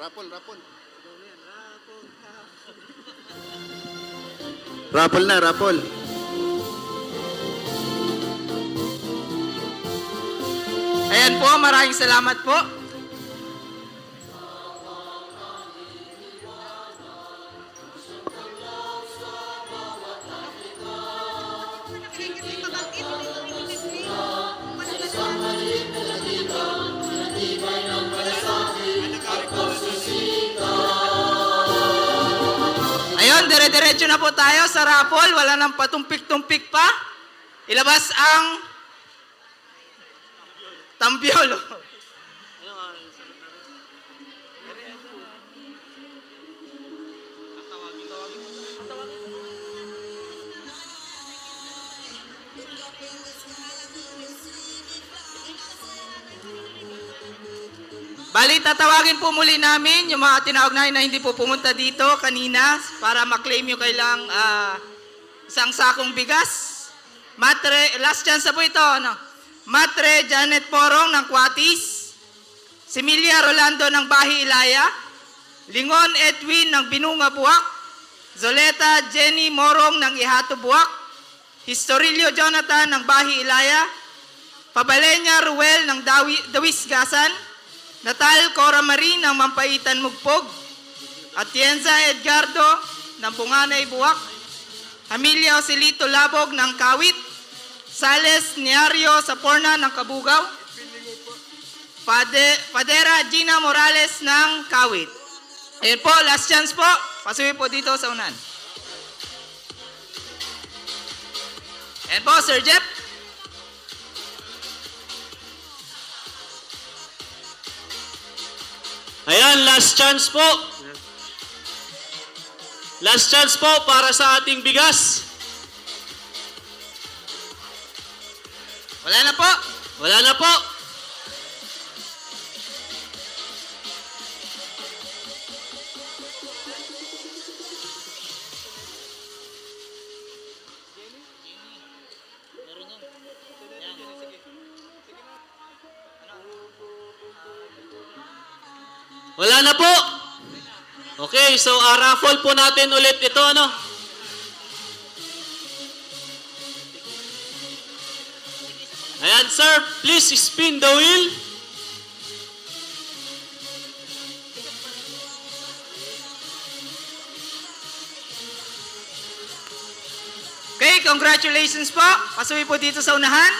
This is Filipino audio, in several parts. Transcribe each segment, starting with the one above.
Rapol. Rapol na, rapol. Ayan po, maraming salamat po. Ayun, dire-diretso na po tayo sa raffle. Wala nang patumpik-tumpik pa. Ilabas ang tampiolo. Bali, tatawagin po muli namin yung mga tinawag namin na hindi po pumunta dito kanina para maklaim yung kailang isang sakong bigas. Matre, last chance na po ito. Ano? Matre Janet Porong ng Kuatis. Similia Rolando ng Bahi Ilaya. Lingon Edwin ng Binunga Buwak. Zoleta Jenny Morong ng Ihato Buwak. Historilio Jonathan ng Bahi Ilaya. Pabalenya Ruel ng Dawis Gasan. Natal Cora Marie ng Mampaitan Mugpog. Atienza Edgardo ng Punganay Buwak. Emilia Osilito Labog ng Kawit. Sales Niario Saporna ng Kabugaw. Padera Gina Morales ng Kawit. Ayan po, last chance po. Pasuwi po dito sa unan. Ayan po, Sir Jeff. Ayan, last chance po. Last chance po para sa ating bigas. Wala na po. Wala na po. Wala na po. Okay, so raffle po natin ulit ito, ano? Ayan, sir, please spin the wheel. Okay, congratulations po. Pasuwi po dito sa unahan.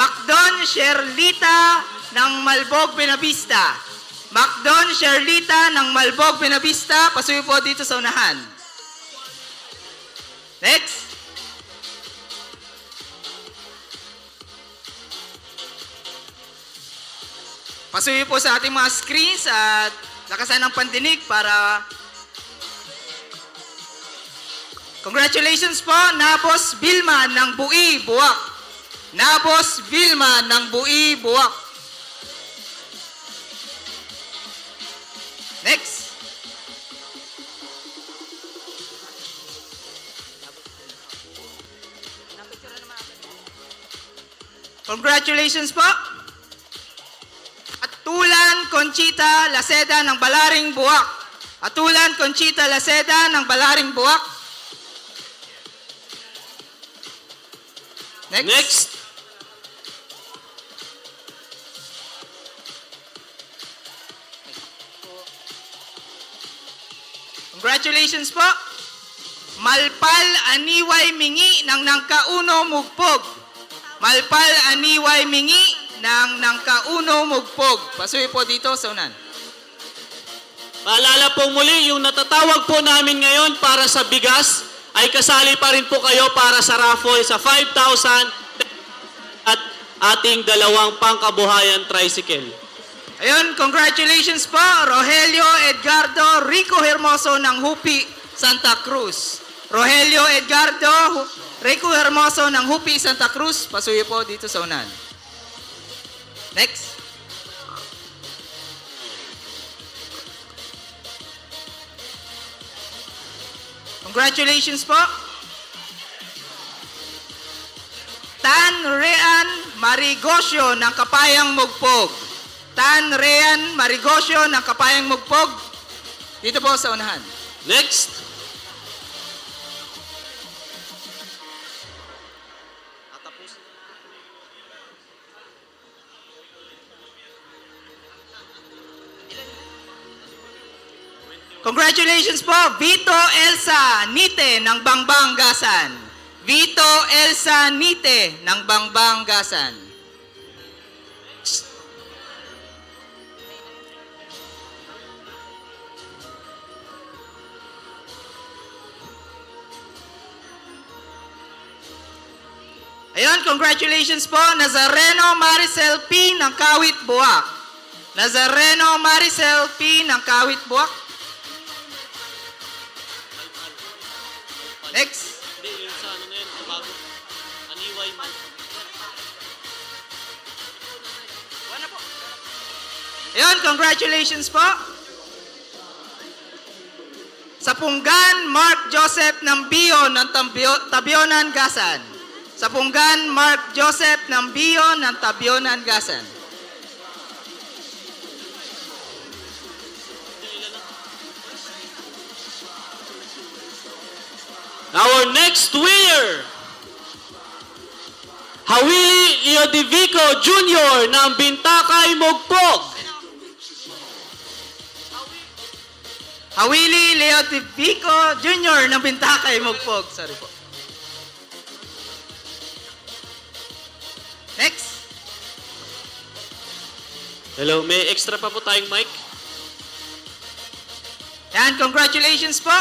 Macdon Sherlita ng Malbog Benavista. Macdon Sherlita ng Malbog Benavista. Pasuwi po dito sa unahan. Next. Pasuwi po sa ating mga screens at lakasan ng pandinig para... Congratulations po, Nabos Vilma ng Bui, Buwak. Nabos Vilma ng Bui, Buwak. Next. Congratulations po. Atulan Conchita Laceda ng Balaring Buwak. Atulan Conchita Laceda ng Balaring Buwak. Next. Congratulations po. Malpal Aniway Mingi ng Nangkauno Mugpog. Malpal Aniway Mingi ng Nangkauno Mugpog. Pasuwi po dito sa unan. Paalala po muli, yung natatawag po namin ngayon para sa bigas, ay kasali pa rin po kayo para sa raffle sa 5,000 at ating dalawang pangkabuhayan tricycle. Ayun, congratulations po, Rogelio Edgardo Rico Hermoso ng Hupi, Santa Cruz. Rogelio Edgardo Rico Hermoso ng Hupi, Santa Cruz. Pasuyo po dito sa unan. Next. Congratulations po. Tan Rean Marigosyo ng Kapayang Mugpog. Tan Rean Marigosyo ng Kapayang Mugpog. Dito po sa unahan. Next. Congratulations po, Vito Elsa Nite ng Bangbanggasan. Vito Elsa Nite ng Bangbanggasan. Ayun, congratulations po, Nazareno Maricel P. ng Kawit Buwak. Nazareno Maricel P. ng Kawit Buwak. Next. Hindi, yung sa ano na yun, bago. Aniway man. Ayun, congratulations po. Sa Punggan, Mark Joseph ng Bio ng Tabionan, Gasan. Sa Punggan, Mark Joseph ng Bio ng Tabionan, Gasan. Our next winner, Hawili Iodivico Jr. ng Bintakay, Mogpog. Hawili Leo Tipico Jr. ng Bintakay, Mogpog. Sorry po. Next. Hello, may extra pa po tayong mic. Yan, congratulations po.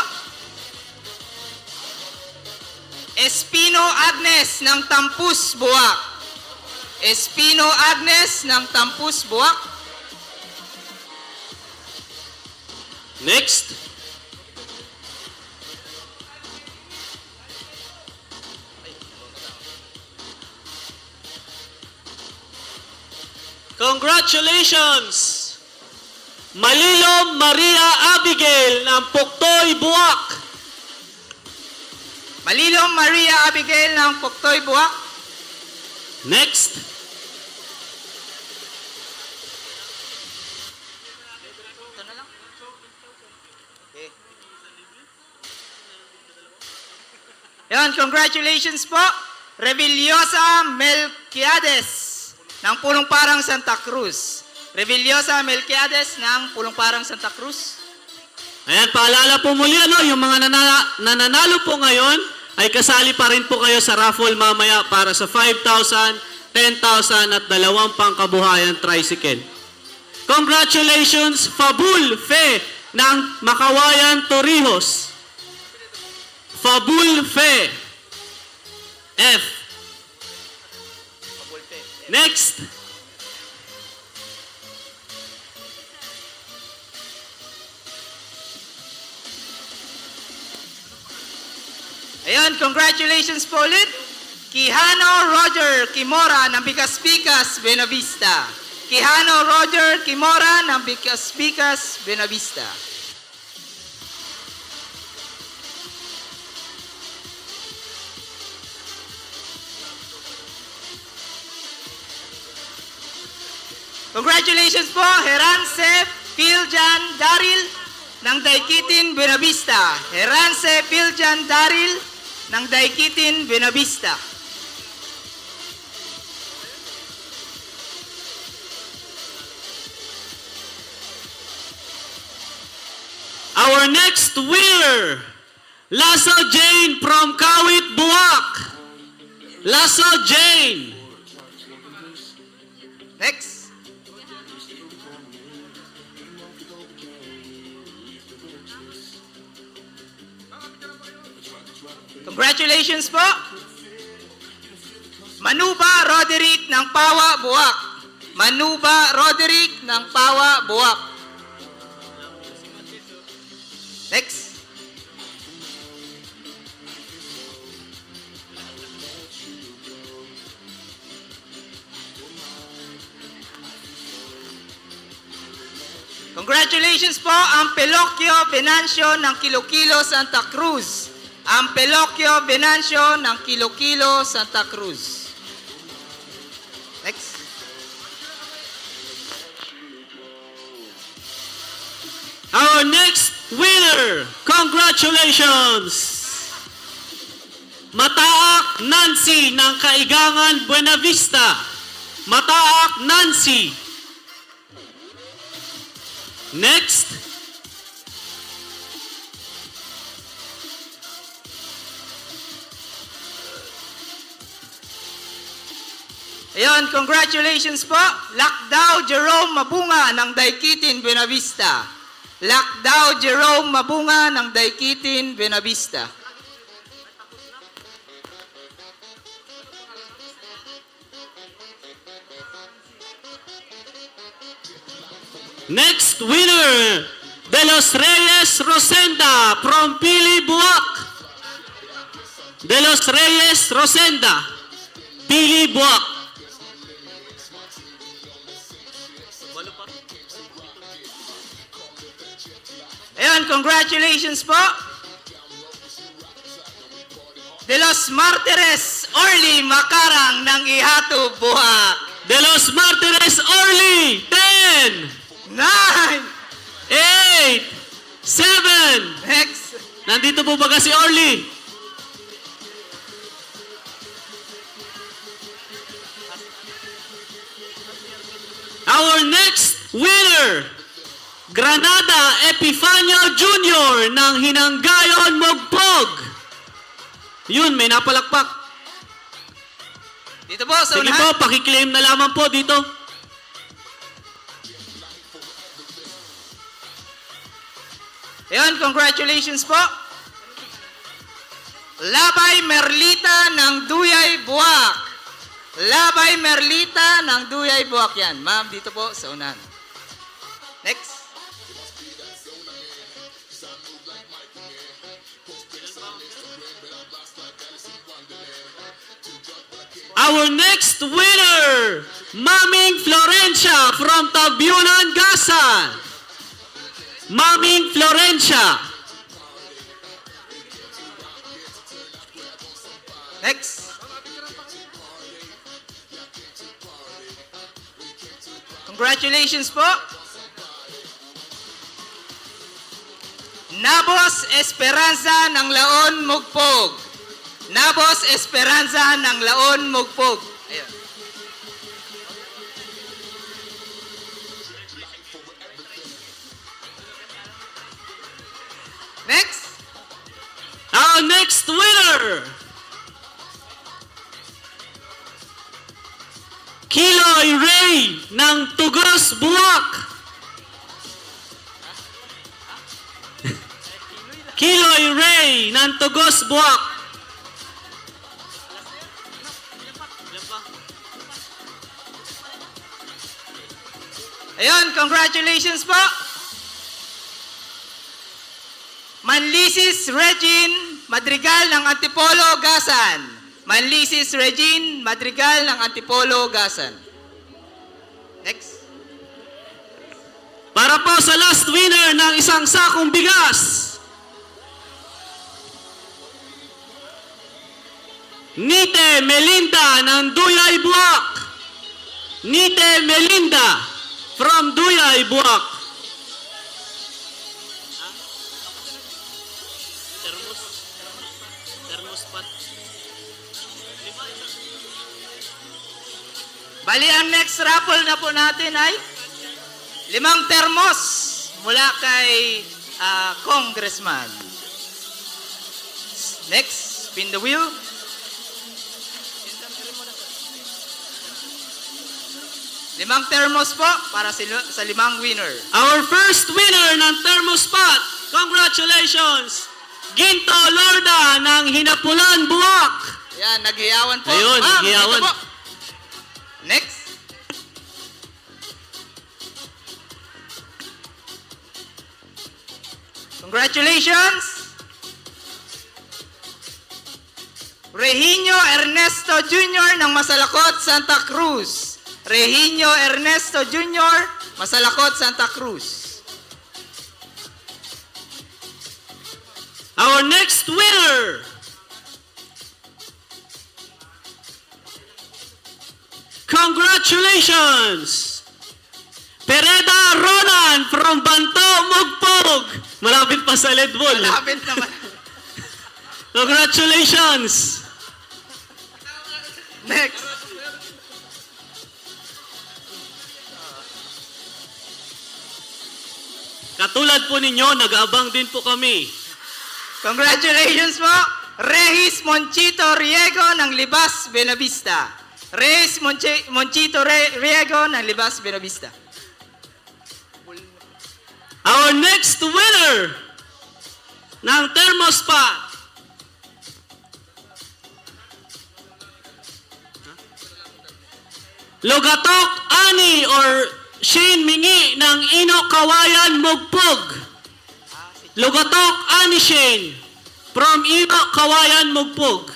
Espino Agnes ng Tampus, Buwak. Espino Agnes ng Tampus, Buwak. Next. Congratulations! Malilom Maria Abigail ng Puktoy, Buwak. Malilom Maria Abigail ng Puktoy, Buwak. Next. Yan, congratulations po. Revillosa Melquiades ng Pulong Parang Santa Cruz. Revillosa Melquiades ng Pulong Parang Santa Cruz. Ayan, paalala po muli, yung mga nananalo po ngayon, ay kasali pa rin po kayo sa raffle mamaya para sa 5,000, 10,000 at 2 pangkabuhayan tricycle. Congratulations, Fabul Fe ng Makawayan, Torrijos. Fabul Fe. F. Next. Ayun, congratulations po ulit. Quijano Roger Kimora ng Bikas-Bikas, Buenavista. Quijano Roger Kimora ng Bikas-Bikas, Buenavista. Congratulations po, Herance Piljan Daril ng Daikitin, Buenavista. Herance Piljan Daril ng Daikitin, Buenavista. Our next winner, Lasso Jane from Kawit, Buwak. Lasso Jane. Next. Congratulations po. Manuba Roderick ng Pawa, Buwak. Manuba Roderick ng Pawa, Buwak. Next. Congratulations po ang Pelocchio Venancio ng Kilo-Kilo, Santa Cruz. Ang Pelocchio Venancio ng Kilo-Kilo, Santa Cruz. Next. Our next winner, congratulations! Mataak Nancy ng Kaigangan Buenavista. Mataak Nancy. Next, Ayun, congratulations po. Lakdaw Jerome Mabunga ng Daikitin, Buenavista. Lakdaw Jerome Mabunga ng Daikitin, Buenavista. next winner, De Los Reyes Rosenda from Pili Buwak. De Los Reyes Rosenda, Pili Buwak. Ayun, congratulations po. De Los Martires Orly Macarang ng Ihatu, Buhak. De Los Martires Orly, 10, 9. 8, 7. Next. Nandito po ba si Orly? Our next winner, Granada Epifanio Jr. ng Hinanggayon, Mogpog. Yun, may napalakpak. Dito po, sa Sige unahan. po, pakiklaim na lamang po dito. Ayun, congratulations po. Labay Merlita ng Duyay, Buwak. Labay Merlita ng Duyay, Buwak yan. Ma'am, dito po sa unahan. Next. Our next winner, Maming Florencia from Tabunan, Gasan. Maming Florencia. Next. Congratulations po. Nabos Esperanza ng Laon, Mugpog. Nabos Esperanza ng Laon, Mugpog. Ayun. Next. Our next winner, Kiloy Ray ng Tugos, Buwak. Kiloy Ray ng Tugos, Buwak. Ayun, congratulations po. Manlisis Regine Madrigal ng Antipolo, Gasan. Manlisis Regine Madrigal ng Antipolo, Gasan. Next. Para po sa last winner ng isang sakong bigas, Nite Melinda ng Duyay, Buwak. Nite Melinda from Duyay, Buwak. Bali, ang next raffle na po natin ay 5 termos mula kay Congressman. Next, spin the wheel. Limang termos po para sa 5 winner. Our first winner ng thermospot, congratulations, Ginto Lorda ng Hinapulan, Buwak. Yan, naghiyawan po. Ayun, Ma'am, naghiyawan. dito po. Next. Congratulations. Rehinio Ernesto Jr. ng Masalakot, Santa Cruz. Rehinio Ernesto Jr., Masalakot, Santa Cruz. Our next winner, congratulations, Pereda Ronan from Banto, Mugpog. Pasabog! Malapit pa sa lead ball. Malapit naman. Congratulations! Next. Katulad po ninyo, nag-aabang din po kami. Congratulations po, Regis Monchito Riego ng Libas, Benavista. Regis Monchito Riego ng Libas, Benavista. Our next winner ng thermostat. Lugatok Ani or Shane Mingi ng Ino Kawayan Mugpog. Lugatok Ani Shane from Ino Kawayan Mugpog.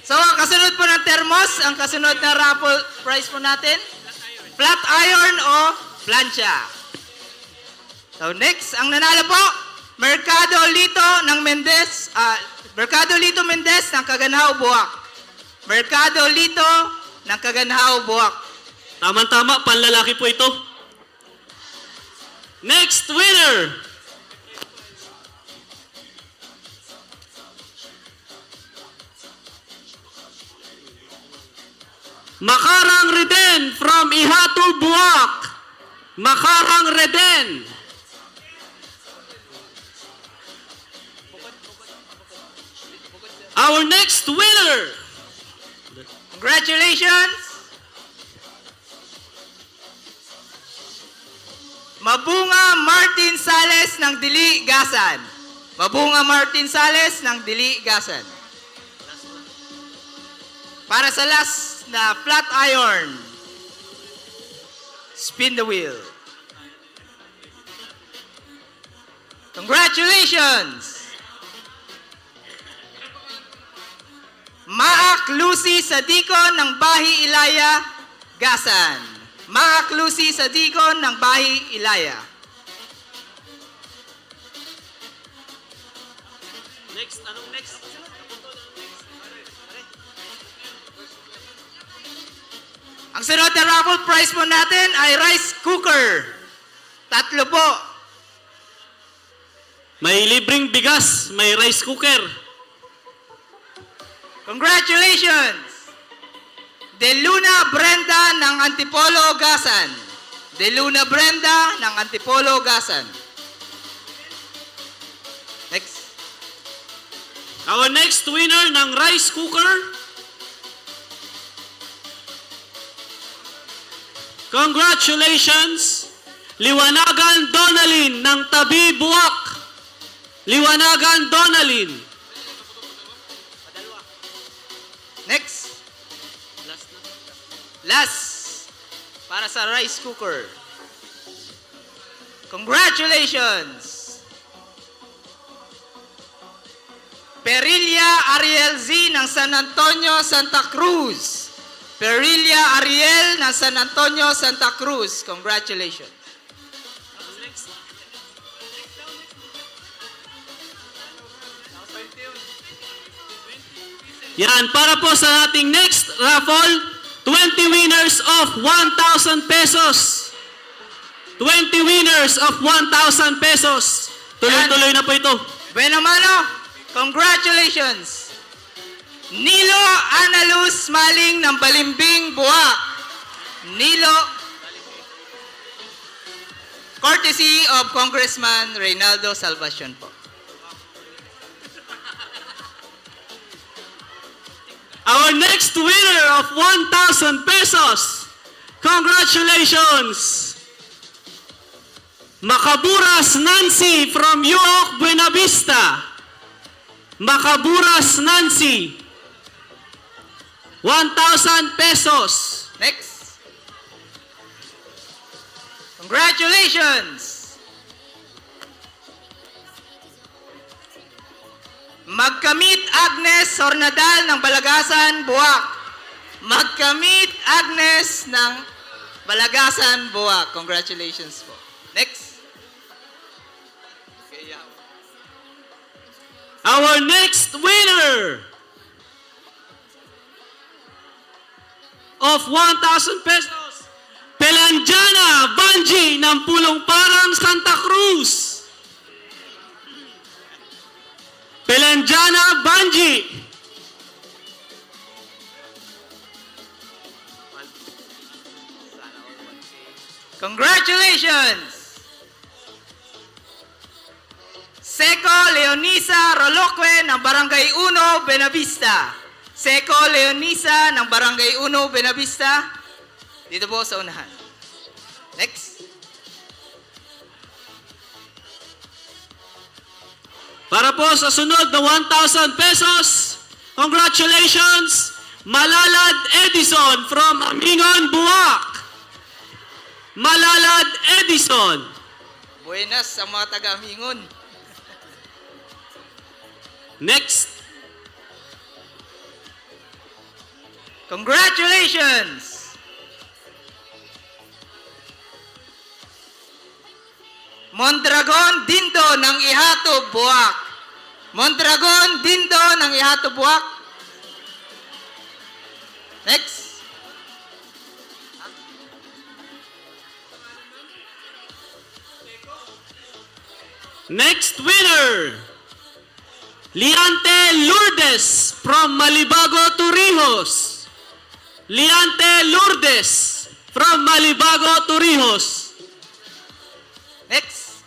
So, ang kasunod po ng thermos, ang kasunod na raffle prize po natin, flat iron o plancha. So, next, ang nanalo po, Mercado Lito ng Mendez, Mercado Lito Mendez ng Kaganhaw, Buwak. Mercado Lito ng Kaganhaw, Buwak. Tama-tama, panlalaki po ito. Next winner. Makarang Reden from Ihato, Buwak. Makarang Reden. Our next winner. Congratulations! Mabunga Martin Sales ng Dili, Gasan. Mabunga Martin Sales ng Dili, Gasan. Para sa last na flat iron, spin the wheel. Congratulations! Maak Lucy Sadikon ng Bahi Ilaya, Gasan. Maak Lucy Sadikon ng Bahi Ilaya. Next, anong next? Ang sunod na raffle prize po natin ay rice cooker. 3 po. May libreng bigas, may rice cooker. Congratulations! De Luna Brenda ng Antipolo, Gasan. De Luna Brenda ng Antipolo, Gasan. Next. Our next winner ng rice cooker. Congratulations! Liwanagan Donalyn ng Tabi, Buwak. Liwanagan Donalyn. Next. Last. Para sa rice cooker. Congratulations! Perilla Ariel Z ng San Antonio, Santa Cruz. Perilla Ariel ng San Antonio, Santa Cruz. Congratulations. Yan, para po sa ating next raffle, 20 winners of 1,000 pesos. 20 winners of 1,000 pesos. Tuloy-tuloy na po ito. Bueno mano, congratulations! Nilo Analuz Maling ng Balimbing, Buwak. Nilo, courtesy of Congressman Reynaldo Salvacion po. Our next winner of 1,000 pesos. Congratulations! Makaburas Nancy from Uoc, Buena Vista. Makaburas Nancy. 1,000 pesos. Next. Congratulations! Magkamit Agnes Hornadal ng Balagasan, Buwak. Magkamit Agnes ng Balagasan, Buwak. Congratulations po. Next. Our next winner of 1,000 pesos. Pelanjana Banji ng Pulong Parang Santa Cruz. Pelanjana Banji. Congratulations! Seco Leonisa Roloque ng Barangay 1, Benavista. Seco Leonisa ng Barangay 1, Benavista. Dito po sa unahan. Next. Para po sa sunod na 1,000 pesos, congratulations, Malalad Edison from Amingon, Buwak. Malalad Edison. Buenas sa mga taga-Amingon. Next. Congratulations! Mondragon Dindo ng Ihato, Buwak. Mondragon Dindo ng Ihato, Buwak. Next. Next winner, Liante Lourdes from Malibago, Torrijos. Liante Lourdes from Malibago, Torrijos. Next.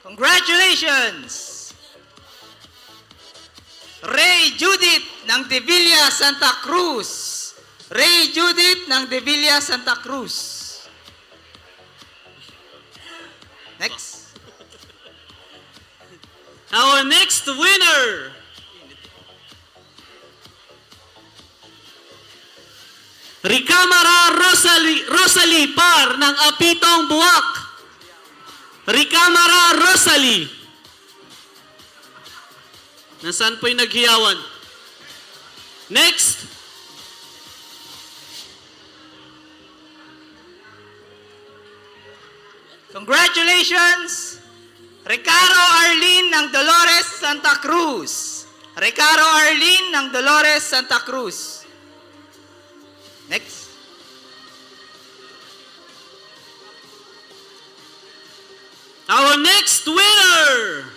Congratulations! Ray Judith ng Devilla, Santa Cruz. Ray Judith ng Devilla, Santa Cruz. Next. Our next winner, Ricamara Rosalie Par ng Apitong, Buwak. Ricamara Rosalie. Nasaan po yung naghiyawan? Next. Congratulations! Ricardo Arlene ng Dolores, Santa Cruz. Ricardo Arlene ng Dolores, Santa Cruz. Next. Our next winner,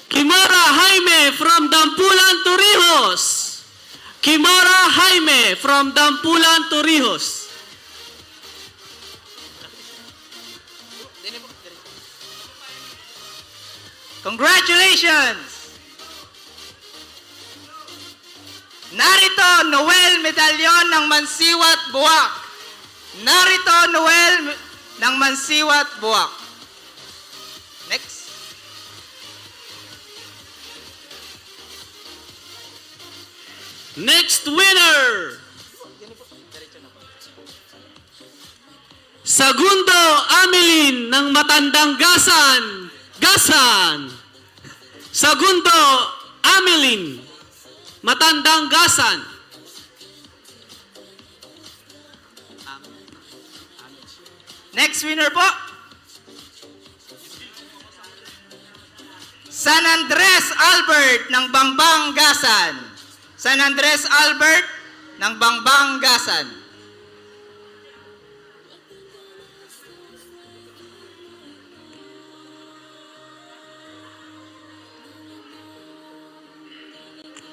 Kimora Jaime from Dampulan, Torrijos. Kimora Jaime from Dampulan, Torrijos. Congratulations! Narito Noel Medalyon ng Mansiwat, Buwak. Narito Noel ng Mansiwat, Buwak. Next. Next winner, Segundo Amelin ng Matandang Gasan. Segundo Amelin, Matandang Gasan. Next winner po. San Andres Albert ng Bangbang Gasan. San Andres Albert ng Bangbang Gasan.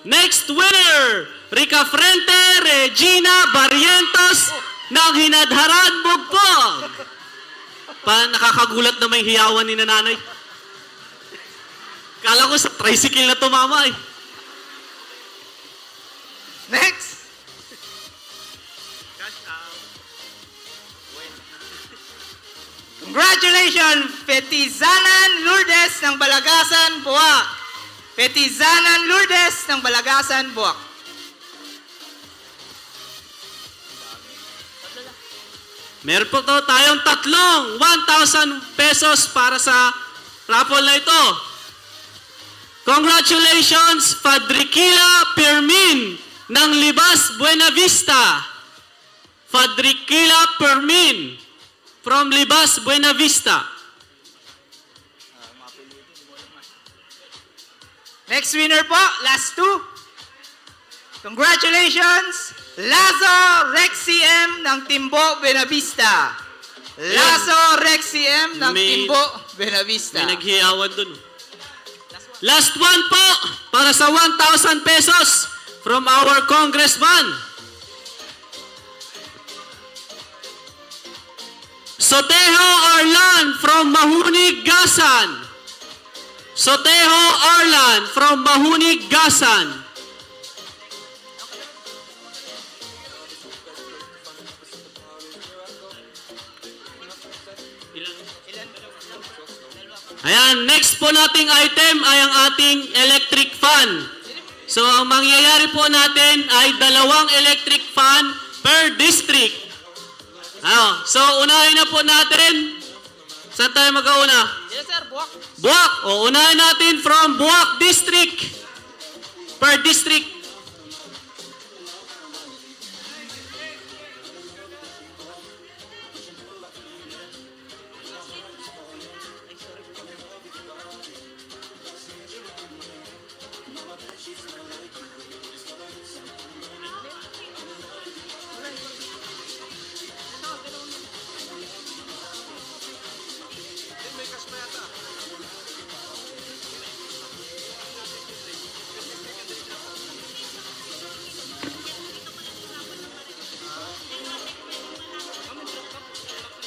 Next winner, Rica Frente Regina Barrientos ng Hinadharan, Bugpog. Nakakagulat na may hiyawan ni nanay. Kala ko sa tricycle na tumama eh. Next. Congratulations, Petizanan Lourdes ng Balagasan, Buwak. Petizanan Lourdes ng Balagasan, Buwak. Meron po to tayong tatlong 1,000 pesos para sa raffle na ito. Congratulations, Fadrikila Permin ng Libas, Buenavista. Fadrikila Permin from Libas, Buenavista. Next winner po, last two. Congratulations, Lazo Rexiem ng Timbo Benavista. Lazo Rexiem ng May- Timbo Benavista. May naghiyawan dun. Last one po, para sa 1,000 pesos from our congressman. Sotejo Arlan from Mahunig, Gasan. Sotejo Arlan from Mahunig, Gasan. Ayan, next po nating item ay ang ating electric fan. So, ang mangyayari po natin ay 2 electric fan per district. So, unahin na po natin. Saan tayo mag-auna? Yes sir, buwak. Buwak. O, unahin natin from Buwak District. Per district.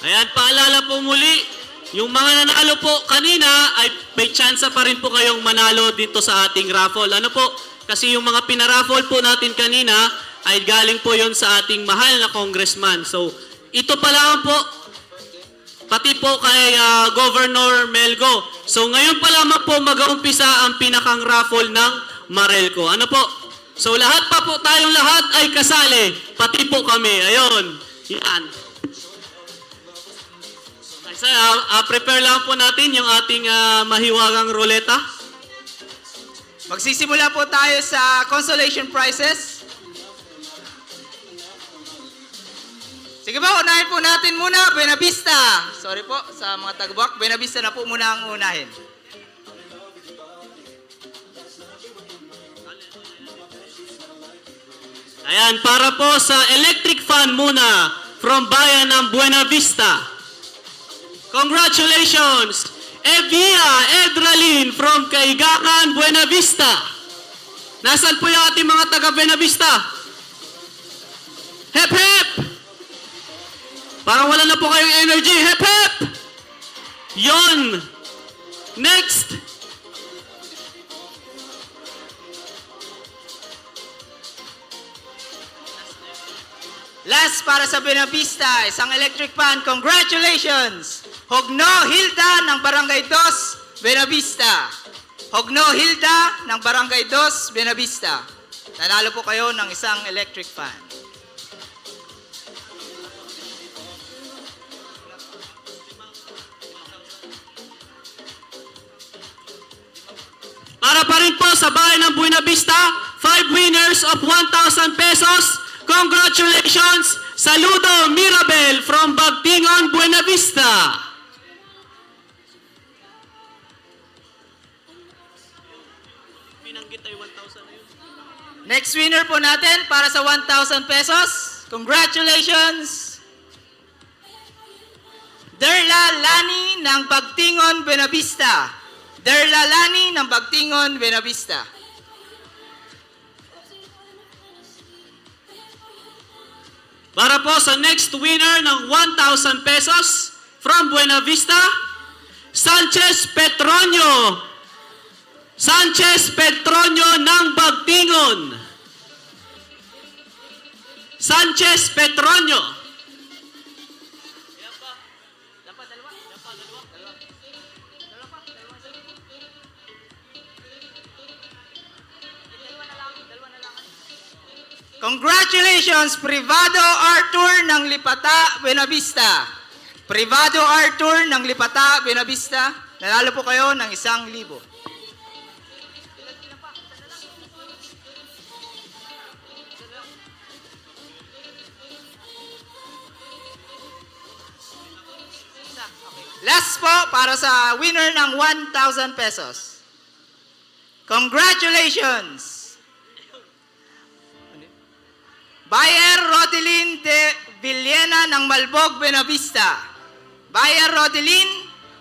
Ayan, paalala po muli, yung mga nanalo po kanina ay may tsansa pa rin po kayong manalo dito sa ating raffle. Ano po? Kasi yung mga pinaraffle po natin kanina ay galing po yon sa ating mahal na congressman. So, ito pa lang po, pati po kay Governor Melgo. So, ngayon pa lamang po mag-uumpisa ang pinakang raffle ng Marelco. Ano po? So, lahat pa po tayong lahat ay kasali. Pati po kami. Ayun. Yan. So, prepare lang po natin yung ating mahiwagang ruleta. Magsisimula po tayo sa consolation prizes. Sige po, unahin po natin muna Benavista. Sorry po sa mga taga-Buwak. Benavista na po muna ang unahin. Ayan, para po sa electric fan muna from bayan ng Buena Vista. Congratulations! Evia Edralin from Kaigakan, Buena Vista. Nasaan po yung ating mga taga Buena Vista? Hep hep! Parang wala na po kayong energy. Hep hep! Yon! Next! Last para sa Benavista, isang electric fan. Congratulations! Hogno Hilda ng Barangay 2, Benavista. Hogno Hilda ng Barangay 2, Benavista. Nanalo po kayo ng isang electric fan. Para pa rin po sa bayan ng Buena Vista, 5 winners of 1,000 pesos. Congratulations! Saludo Mirabel from Bagtingon, Buena Vista. Next winner po natin para sa 1,000 pesos. Congratulations! Derla Lani ng Bagtingon, Benavista. Derla Lani ng Bagtingon, Benavista. Para po sa next winner ng 1,000 pesos from Buena Vista, Sanchez Petronio. Sanchez Petronio ng Bagtingon. Sanchez Petronio. Congratulations, Privado Arthur ng Lipata, Benavista. Privado Arthur ng Lipata, Benavista. Nanalo po kayo ng 1,000. Last po para sa winner ng 1,000 pesos. Congratulations! Bayer Rodelin de Villena ng Malbog, Buenavista. Bayer Rodelin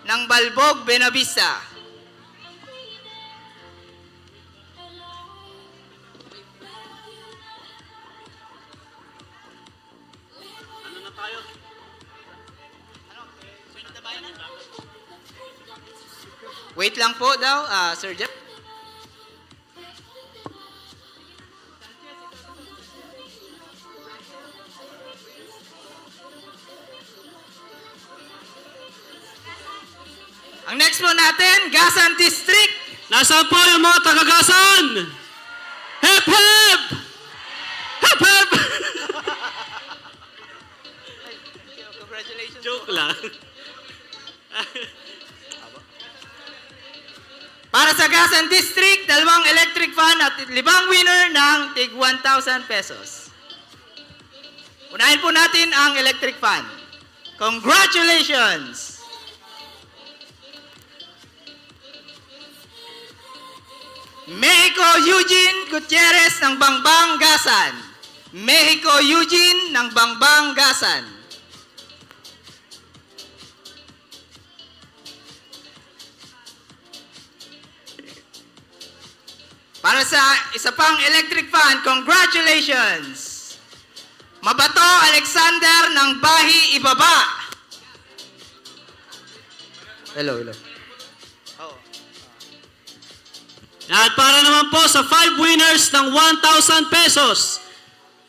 ng Malbog, Buenavista. Wait lang po daw, Sir Jeff. Ang next po natin, Gasan District. Nasaan po yung mga taga-Gasan? Hep, hep! Hep, hep! Congratulations. Joke lang. Para sa Gasan District, 2 electric fan at 5 winner ng tig 1,000 pesos. Unahin po natin ang electric fan. Congratulations! Mexico Eugene Gutierrez ng Bangbang Gasan. Mexico Eugene ng Bangbang Gasan. Para sa isa pang electric fan, congratulations! Mabato Alexander ng Bahi Ibaba. Hello. At para naman po sa 5 winners ng 1,000 pesos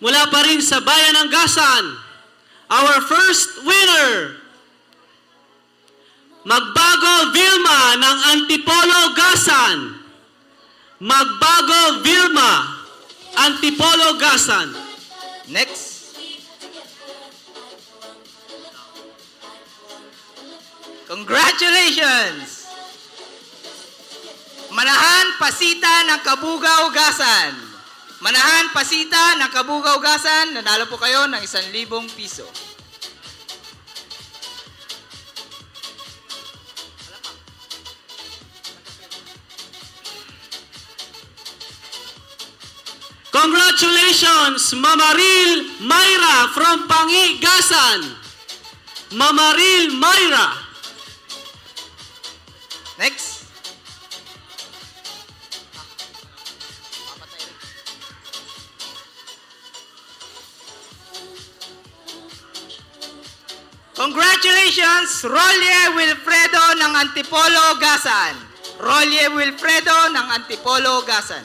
mula pa rin sa Bayan ng Gasan, our first winner, Magbago Vilma ng Antipolo Gasan. Magbago Vilma, Antipolo Gasan. Next. Congratulations! Manahan Pasita ng Kabugaw Gasan. Manahan Pasita ng Kabugaw Gasan, nanalo po kayo ng 1,000 piso. Congratulations, Mamaril Mayra from Pangi, Gasan. Mamaril Mayra. Next. Congratulations, Rolie Wilfredo ng Antipolo Gasan. Rolie Wilfredo ng Antipolo Gasan.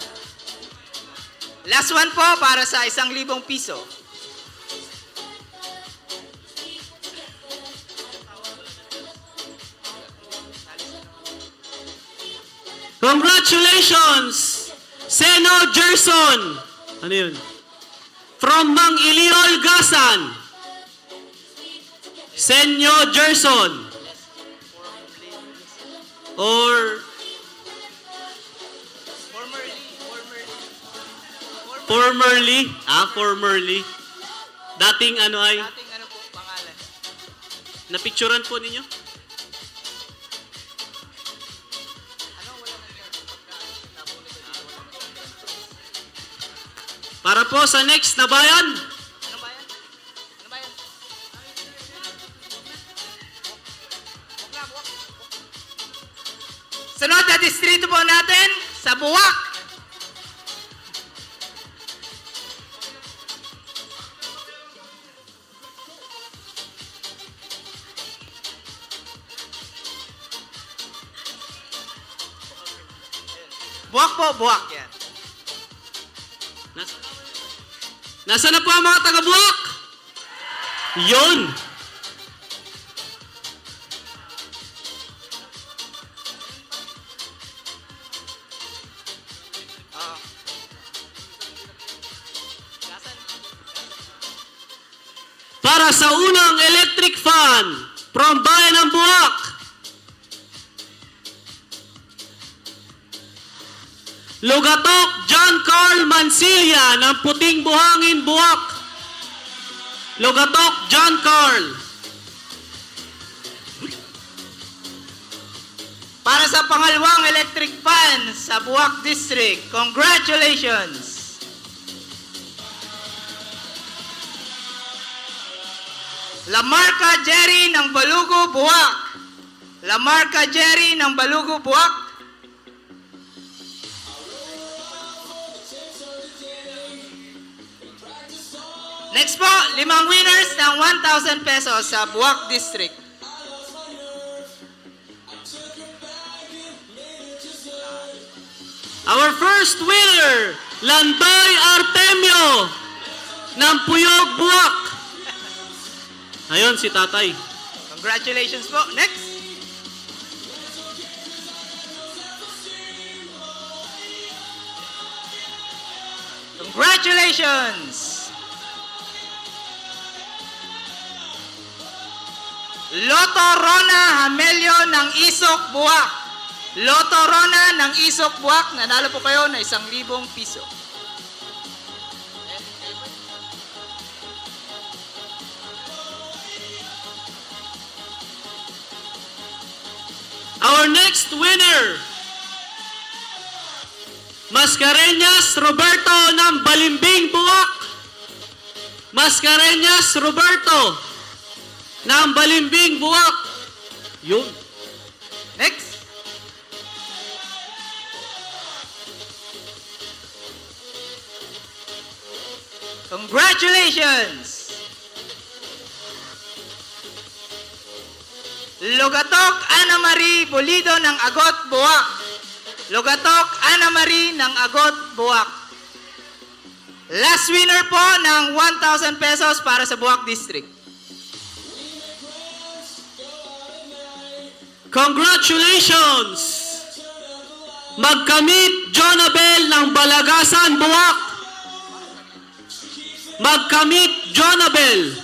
Last one po para sa 1,000 piso. Congratulations, Seno Gerson. Ano yun? From Mang Iliol, Gasan. Senyo Gerson. Or formerly. Formerly. Dating ano ay, Dating ano po pangalan? napicturan po ninyo? Para po sa next na bayan, Ano ba yan? Ano ba yan? Sunod na distrito po natin sa Buwak. Buwak po, Buwak yan. Nasaan na po ang mga taga-Buwak? Yun. Para sa unang electric fan from Bayan ng Buwak, Lugatok John Carl Mansilla ng Puting Buhangin, Buwak. Lugatok John Carl. Para sa pangalawang electric fan sa Buwak District, congratulations! Lamarca Jerry ng Balugo, Buwak. Lamarca Jerry ng Balugo, Buwak. Next po, 5 winners ng 1,000 pesos sa Buwak District. Our first winner, Landay Artemio ng Puyog, Buwak. Ayun, si tatay. Congratulations po. Next. Congratulations. Lotto Rona Hamelio ng Isok, Buwak. Lotto Rona ng Isok, Buwak. Nanalo po kayo na 1,000 piso. Our next winner, Mascareñas Roberto ng Balimbing, Buwak. Mascareñas Roberto ng Balimbing, Buwak. Yun. Next. Congratulations! Logatok Ana Marie Bolido ng Agot, Buwak. Logatok Ana Marie ng Agot, Buwak. Last winner po ng 1,000 pesos para sa Buwak District. Congratulations! Magkamit Jonabel ng Balagasan, Buwak. Magkamit Jonabel.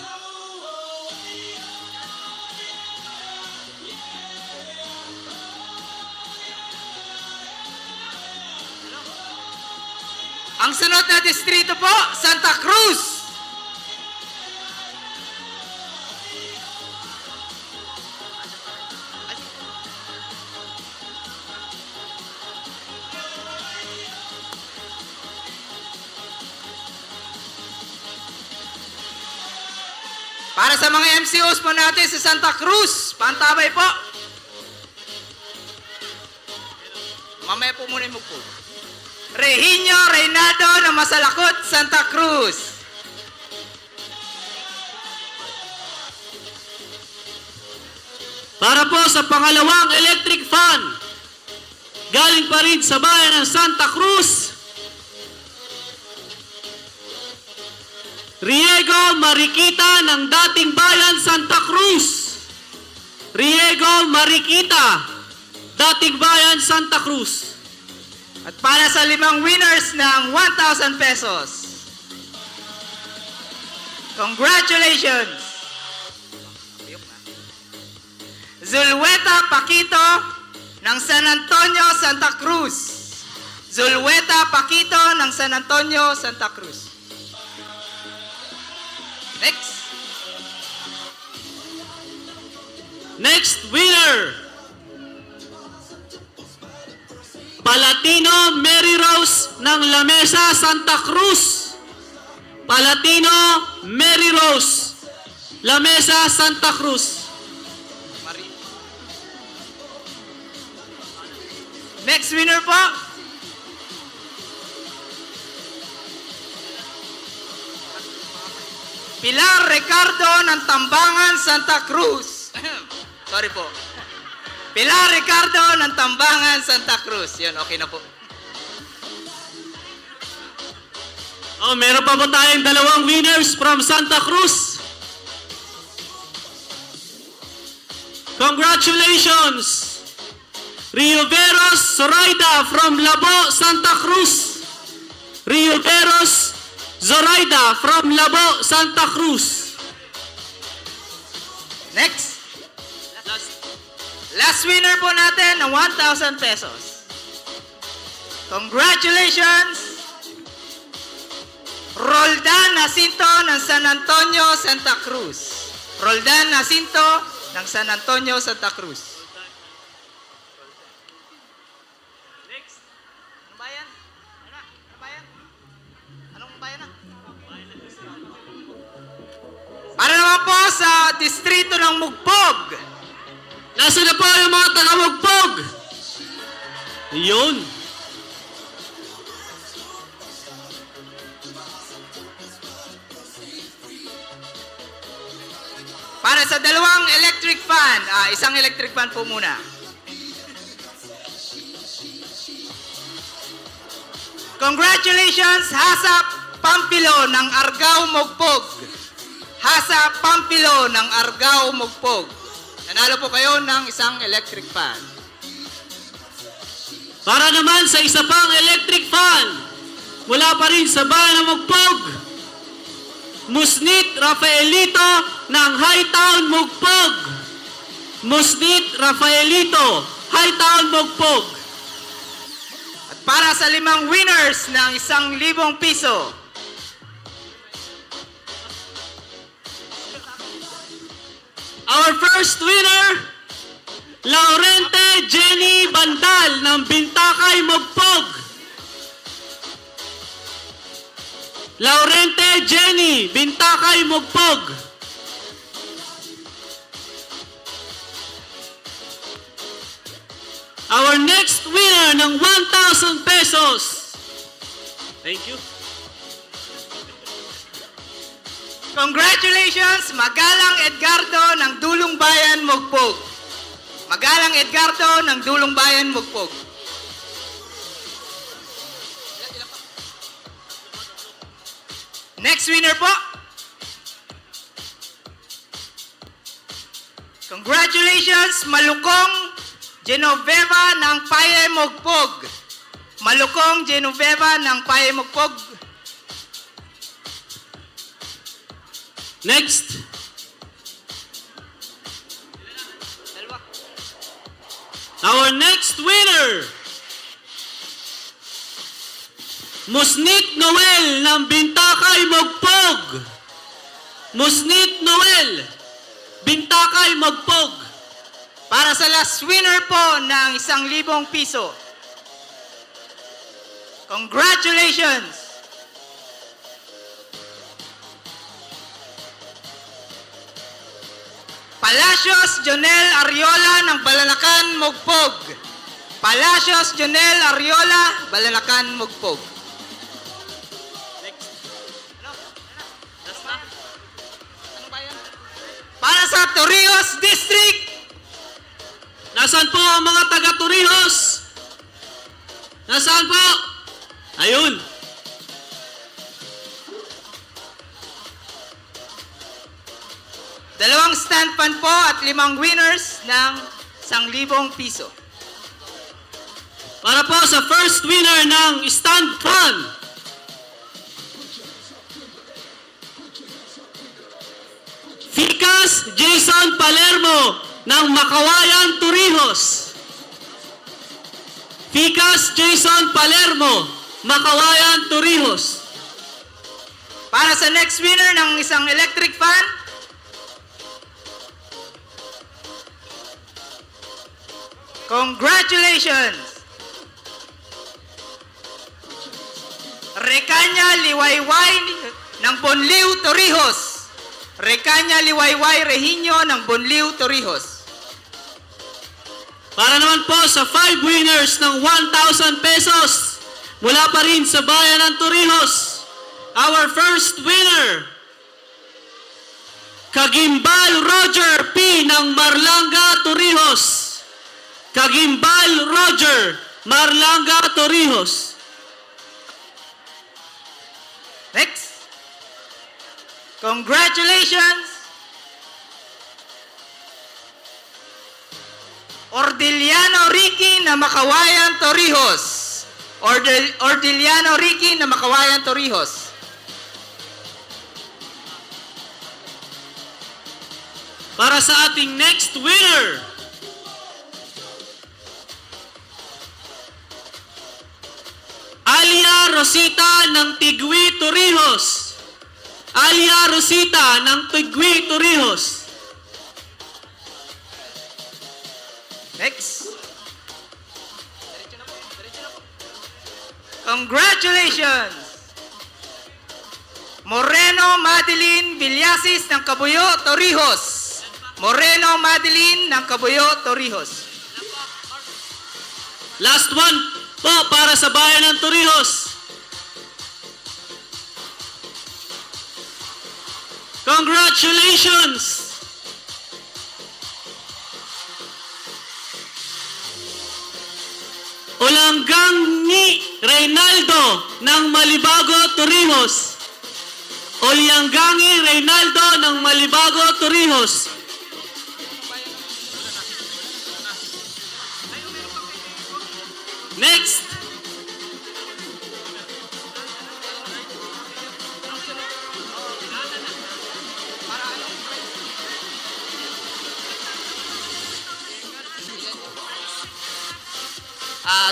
Ang sunod na distrito po, Santa Cruz. Para sa mga MCOs po natin sa Santa Cruz, pantabay po. Mamaya po muna mo po. Rehinio Reynaldo na Masalakot, Santa Cruz. Para po sa pangalawang electric fan, galing pa rin sa bayan ng Santa Cruz, Riego Marikita ng dating bayan Santa Cruz. Riego Marikita, dating bayan Santa Cruz. At para sa 5 winners ng 1,000 pesos. Congratulations! Zulweta Paquito ng San Antonio, Santa Cruz. Zulweta Paquito ng San Antonio, Santa Cruz. Next. Next winner, Palatino Mary Rose ng La Mesa, Santa Cruz. Palatino Mary Rose, La Mesa, Santa Cruz. Next winner po. Pilar Ricardo ng Tambangan, Santa Cruz. Sorry po. Pilar Ricardo ng Tambangan, Santa Cruz. Yun, okay na po. Oh, meron pa po tayong 2 winners from Santa Cruz. Congratulations! Rioveros Zoraida from Labo, Santa Cruz. Rioveros Zoraida from Labo, Santa Cruz. Next. Last winner po natin ng 1,000 pesos. Congratulations! Roldan Jacinto ng San Antonio, Santa Cruz. Roldan Jacinto ng San Antonio, Santa Cruz. Next. Anong bayan? Ano na? Anong bayan? Anong bayan na? Para naman po sa distrito ng Mugpog. Nasaan na po yung mga taga-Mugpog? Yun. Para sa dalawang electric fan, isang electric fan po muna. Congratulations, Hasa Pampilo ng Argao Mugpog. Hasa Pampilo ng Argao Mugpog. Nanalo po kayo ng isang electric fan. Para naman sa isa pang electric fan, mula pa rin sa bayan ng Mugpog, Musnit Rafaelito ng Hightown Mugpog. Musnit Rafaelito, Hightown Mugpog. At para sa 5 winners ng 1,000 piso, Our first winner, Laurente Jenny Bandal ng Bintakay Mugpog. Laurente Jenny, Bintakay Mugpog. Our next winner ng 1,000 pesos. Thank you. congratulations, Magalang Edgardo ng Dulong Bayan Mugpog. Magalang Edgardo ng Dulong Bayan Mugpog. Next winner po. Congratulations, Malukong Genoveva ng Paye Mugpog. Malukong Genoveva ng Paye Mugpog. Next, our next winner, Musnit Noel ng Bintakay Mugpog. Musnit Noel, Bintakay Mugpog. Para sa last winner po ng 1,000 piso. Congratulations! Palacios Jonel Ariola ng Balanacan Mugpog. Palacios Jonel Ariola, Balanacan Mugpog. Para sa Torrijos District, Nasaan po ang mga taga-Torrijos? Nasaan po? Ayun. dalawang stand fan po at 5 winners ng 1,000 piso. Para po sa first winner ng stand fan, Ficas Jason Palermo ng Makawayan, Torrijos. Ficas Jason Palermo, Makawayan, Torrijos. Para sa next winner ng isang electric fan, congratulations! Recanya Liwayway ng Bonliw, Torrijos. Recanya Liwayway Rehinyo ng Bonliw, Torrijos. Para naman po sa 5 winners ng 1,000 pesos, mula pa rin sa bayan ng Torrijos, our first winner, Kagimbal Roger P. ng Marlanga, Torrijos. Kagimbal Roger, Marlanga, Torrijos. Next. Congratulations. Ordiliano Ricky na Makawayan, Torrijos. Ordiliano Ricky na Makawayan, Torrijos. Para sa ating next winner, Alia Rosita ng Tigwi, Torrijos. Alia Rosita ng Tigwi, Torrijos. Next. Diretso na po. Diretso na po. Congratulations! Moreno Madeline Villasis ng Kabuyo, Torrijos. Moreno Madeline ng Kabuyo, Torrijos. Last one po para sa bayan ng Torrijos. Congratulations! Olanggangi Reynaldo ng Malibago, Torrijos. Olanggangi Reynaldo ng Malibago, Torrijos. Next.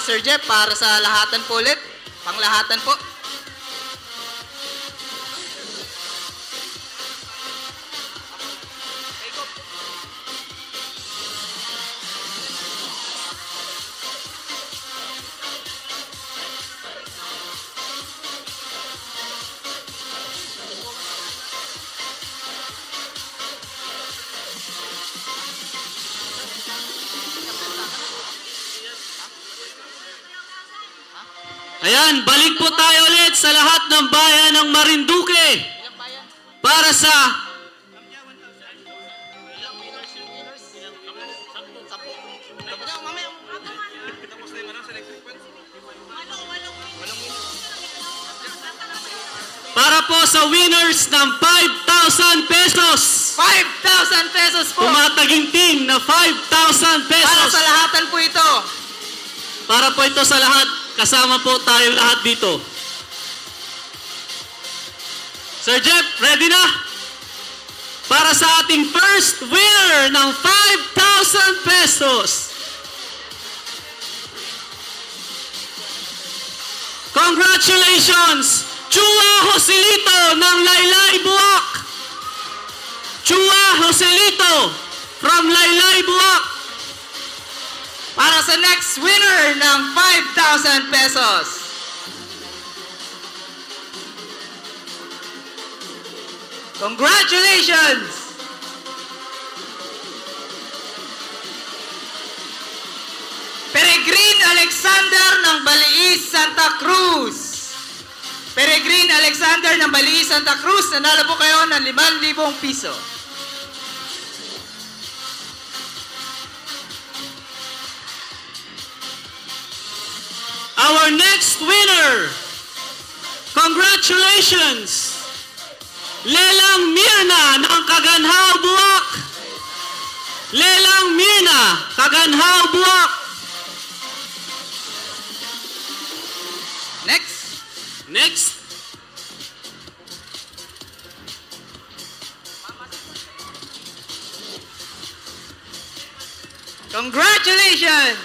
Sir Jeff, para sa lahatan po ulit. Panglahatan po. Ayan, balik po tayo ulit sa lahat ng bayan ng Marinduque para sa winners ng 5,000 pesos. 5,000 pesos po. Tumataginting na 5,000 pesos. Para sa lahatan po ito. Para po ito sa lahat. Kasama po tayo lahat dito. Sir Jeff, ready na? Para sa ating first winner ng 5,000 pesos. Congratulations! Chua Joselito ng Laylay, Buwak. Chua Joselito from Laylay, Buwak. Para sa next winner ng 5,000 pesos. Congratulations! Peregrine Alexander ng Baliis, Santa Cruz. Peregrine Alexander ng Baliis, Santa Cruz. Nanalo po kayo ng 5,000 piso. Our next winner, congratulations, Lelang Mirna ng Kaganhaw, Buwak. Lelang Mirna, Kaganhaw, Buwak. Next. Congratulations!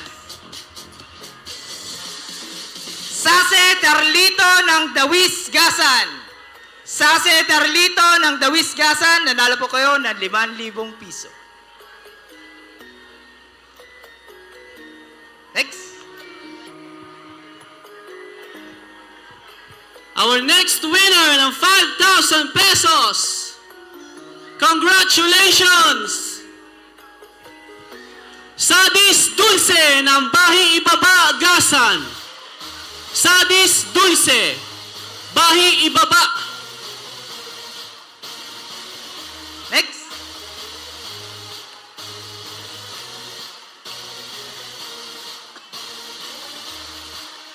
Sase Tarlito ng Dawis Gasan. Sase Tarlito ng Dawis Gasan, nanalo po kayo ng 5,000 piso. Next. Our next winner ng 5,000 pesos. Congratulations! Sadis Dulce ng Bahi Ibaba, Gasan. Sadis Dulce, Bahi Ibaba. Next.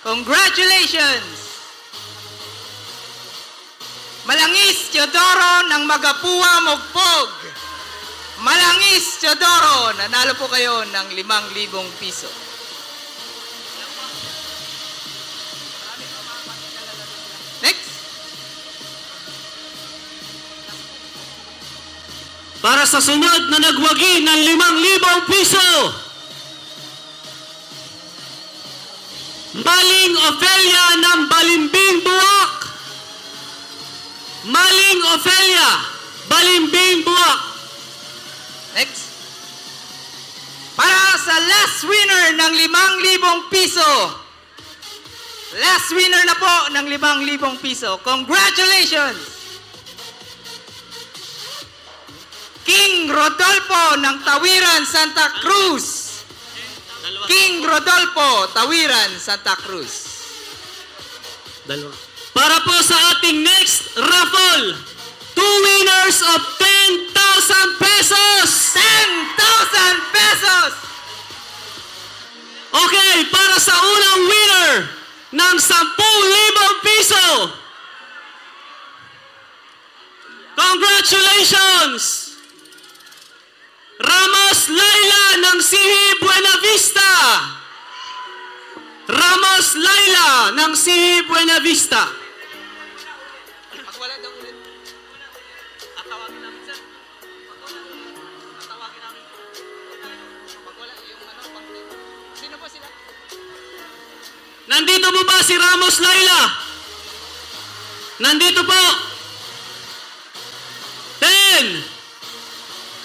Congratulations! Malangis Teodoro ng Magapua, Mogpog. Malangis Teodoro, nanalo po kayo ng 5,000 piso. Next. Para sa sunod na nagwagi ng 5,000 piso, Maling Ofelia ng Balimbing, Buwak. Maling Ofelia, Balimbing, Buwak. Next. Para sa last winner ng 5,000 piso, Last winner na po ng 5,000 piso. Congratulations! King Rodolfo ng Tawiran, Santa Cruz. King Rodolfo, Tawiran, Santa Cruz. Para po sa ating next raffle, 2 winners of 10,000 pesos! 10,000 pesos! Okay, para sa unang winner ng 10,000 piso. Congratulations! Ramos Laila ng Sihi Buena Vista. Ramos Laila ng Sihi Buena Vista. Pag wala daw ulit. Tatawagin namin, sir. Pag wala, tatawagin namin. Pag wala, yung ano, pag... Sino po sila? Nandito po ba si Ramos Laila? Nandito po. 10,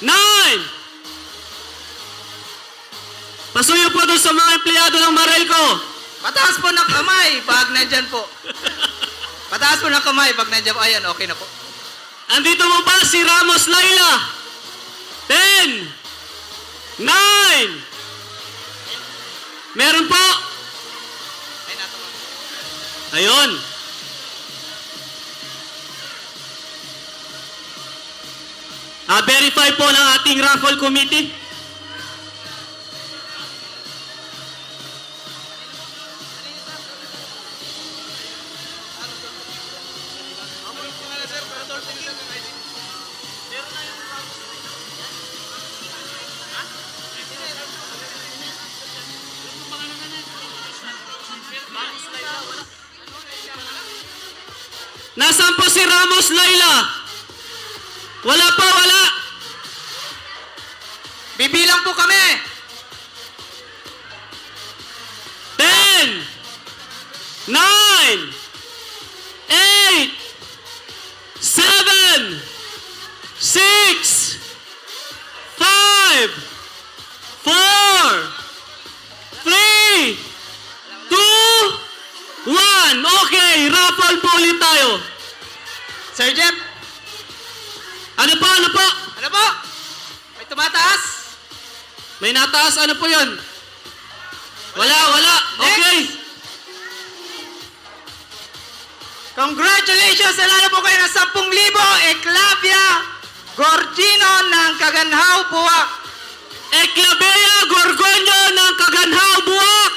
9. Pasuyo po doon sa mga empleyado ng Marelco. Pataas po ng kamay pag nandyan po. Pataas po ng kamay pag nandyan po. Ayan, okay na po. Andito mo ba si Ramos Laila? 10, 9. Meron po. Ay, natawag. Ayun. Verify po ng ating raffle committee. Nasaan po si Ramos Laila? Wala po, wala. Bibilang po kami. 10, 9, 8, 7, 6, 5, 4, 3, 2, 1. Okay, raffle po ulit tayo. Sir Jeff, Ano po, ano po? ano po? May tumataas? May nataas, ano po yun? Wala, wala. Okay. Congratulations! Alala po kayo ng 10,000 Eclavia Gorgino ng Kaganhaw, Buwak. Eclavea Gorgonio ng Kaganhaw, Buwak.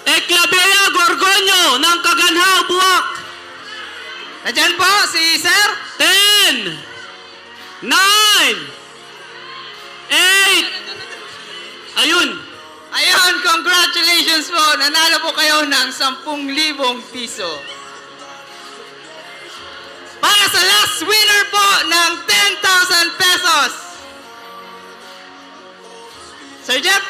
Eclavea Gorgonio ng Kaganhaw, Buwak. Nandyan po si Sir. 10, 9, 8. Ayun. Ayun, congratulations po. Nanalo po kayo ng 10,000 piso. Para sa last winner po ng 10,000 pesos. Sir Jeff.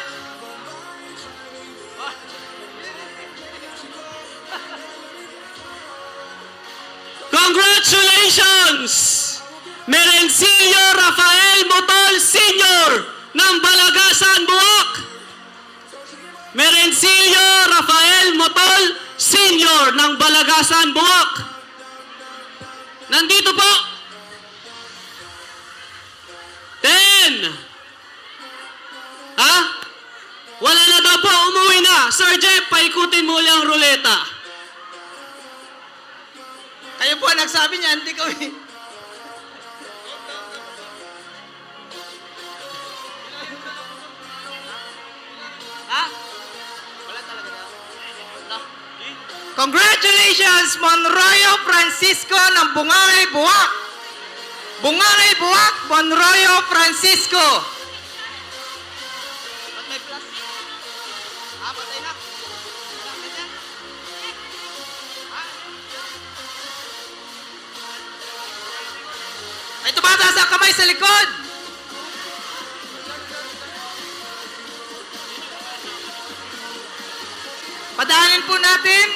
Congratulations! Merencillo Rafael Motol Sr. ng Balagasan, Buwak. Merencillo Rafael Motol Sr. ng Balagasan, Buwak. Nandito po. 10. Ha? Wala na daw po. Umuwi na. Sir Jeff, paikutin mo ulit ang ruleta. Kayo po ang nagsabi niya, hindi kami. Ha? Wala talaga daw. No. Congratulations, Monroyo Francisco ng Bungangay, Buwak. Bungangay, Buwak, Monroyo Francisco. Ba't may plus? Patay na. May tumataas ang kamay sa likod. Padaanin po natin